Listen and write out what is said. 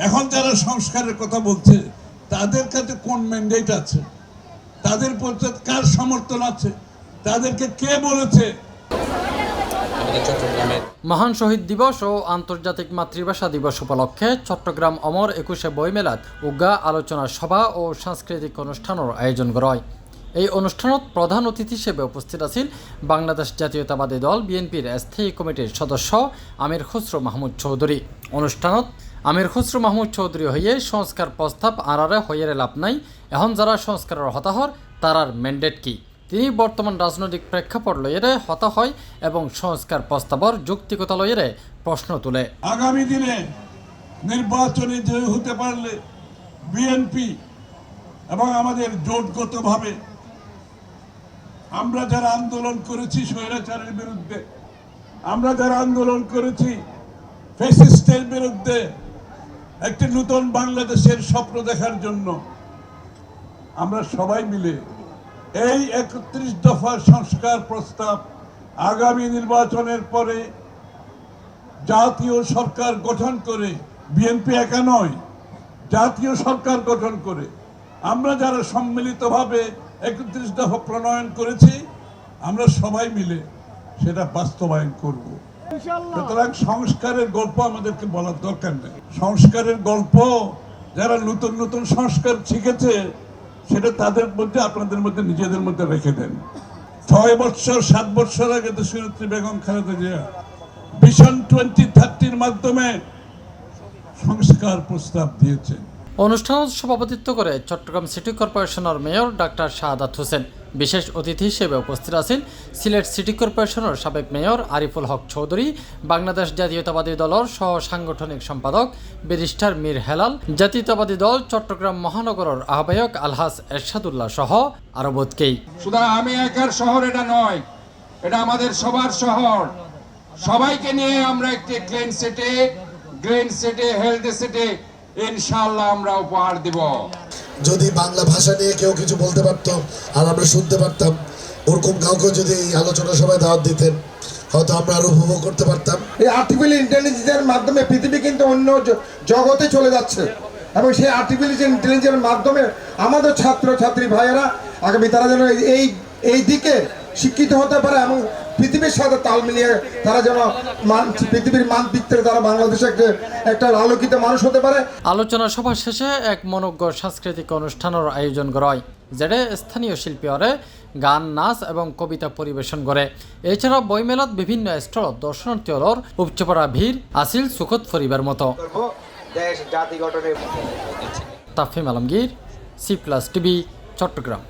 এখন যারা সংস্কারের কথা বলছে তাদের কাছে কোন ম্যান্ডেট আছে, তাদের প্রতি কার সমর্থন আছে, তাদেরকে কে বলেছে? মহান শহীদ দিবস ও আন্তর্জাতিক মাতৃভাষা দিবস উপলক্ষে চট্টগ্রাম অমর ২১ বইমেলাত উগা আলোচনা সভা ও সাংস্কৃতিক অনুষ্ঠানের আয়োজন করা হয়। এই অনুষ্ঠানত প্রধান অতিথি হিসেবে উপস্থিত আছেন বাংলাদেশ জাতীয়তাবাদী দল বিএনপির স্থায়ী কমিটির সদস্য আমির খুসরো মাহমুদ চৌধুরী। অনুষ্ঠানত আমির খুসরো মাহমুদ চৌধুরী হইয়ে সংস্কার প্রস্তাব আড়ারে হইয়ে লাভ নাই, এখন যারা সংস্কারের হতাহর তারার ম্যান্ডেট কি। তিনি বর্তমান রাজনৈতিক প্রেক্ষাপট লইয়েরে হতা হয় এবং সংস্কার প্রস্তাবর যৌক্তিকতা লইয়েরে প্রশ্ন তুলে। আগামী দিনে নির্বাচনে জয়ী হতে পারলে বিএনপি এবং আমাদের জোটগতভাবে আমরা যারা আন্দোলন করেছি স্বৈরাচারের বিরুদ্ধে, আমরা যারা আন্দোলন করেছি ফ্যাসিস্টের বিরুদ্ধে, একটি নতুন বাংলাদেশের স্বপ্ন দেখার জন্য আমরা সবাই মিলে এই ৩১ দফার সংস্কার প্রস্তাব আগামী নির্বাচনের পরে জাতীয় সরকার গঠন করে, বিএনপি একা নয়, জাতীয় সরকার গঠন করে আমরা যারা সম্মিলিতভাবে ৩১ দফা প্রণয়ন করেছি আমরা সবাই মিলে সেটা বাস্তবায়ন করব। সুতরাং সংস্কারের গল্প আমাদেরকে বলার দরকার নেই। সংস্কারের গল্প যারা নতুন নতুন সংস্কার শিখেছে সেটা তাদের মধ্যে, আপনাদের মধ্যে, নিজেদের মধ্যে রেখে দেন। ৬ বছর ৭ বছর আগে তো দেশনেত্রী বেগম খালেদা জিয়া ভিশন 2030 মাধ্যমে সংস্কার প্রস্তাব দিয়েছেন। অনুষ্ঠানত সভাপতিত্ব করে চট্টগ্রাম সিটি কর্পোরেশনের মেয়র ডাক্তার শাহাদাত হোসেন। বিশেষ অতিথি হিসেবে উপস্থিত আছেন সিলেট সিটি কর্পোরেশনের সাবেক মেয়র আরিফুল হক চৌধুরী, বাংলাদেশ জাতীয়তাবাদী দলের সহ সাংগঠনিক সম্পাদক ব্যারিস্টার মীর হেলাল, জাতীয়তাবাদী দল চট্টগ্রাম মহানগরের আহ্বায়ক আলহাজ এরশাদুল্লাহ সহ আরো বোধকেই। শুধু আমি একার শহর এটা নয়, এটা আমাদের সবার শহর। সবাইকে নিয়ে আমরা একটি গ্রিন সিটি হেলথ সিটি ইনশাআল্লাহ আমরা উপহার দিব। যদি বাংলা ভাষা নিয়ে কেউ কিছু বলতে পারতো আর আমরা শুনতে পারতাম, ওরকম কাউকে যদি এই আলোচনা সভায় দাওয়াত দিতেন হয়তো আমরা আরো উপভোগ করতে পারতাম। এই আর্টিফিশিয়াল ইন্টেলিজেন্সের মাধ্যমে পৃথিবী কিন্তু অন্য জগতে চলে যাচ্ছে এবং সেই আর্টিফিশিয়াল ইন্টেলিজেন্সের মাধ্যমে আমাদের ছাত্র ছাত্রী ভাইয়েরা আগামী তারা যেন এই দিকে শিক্ষিত হতে পারে এবং পৃথিবীর সাথে তাল মিলিয়ে তারা যেন পৃথিবীর মানচিত্রে তারা বাংলাদেশে একটা আলোকিত মানুষ হতে পারে। আলোচনা সভা শেষে এক মনোজ্ঞ সাংস্কৃতিক অনুষ্ঠানের আয়োজন করা হয়, যেটা স্থানীয় শিল্পীরা গান, নাচ এবং কবিতা পরিবেশন করে। এছাড়া বইমেলাত বিভিন্ন স্টলত দর্শনার্থীর উপচে পড়া ভিড় আসিল সুখত পরিবার মতো। তাফহিম আলমগীর, C+ টিভি, চট্টগ্রাম।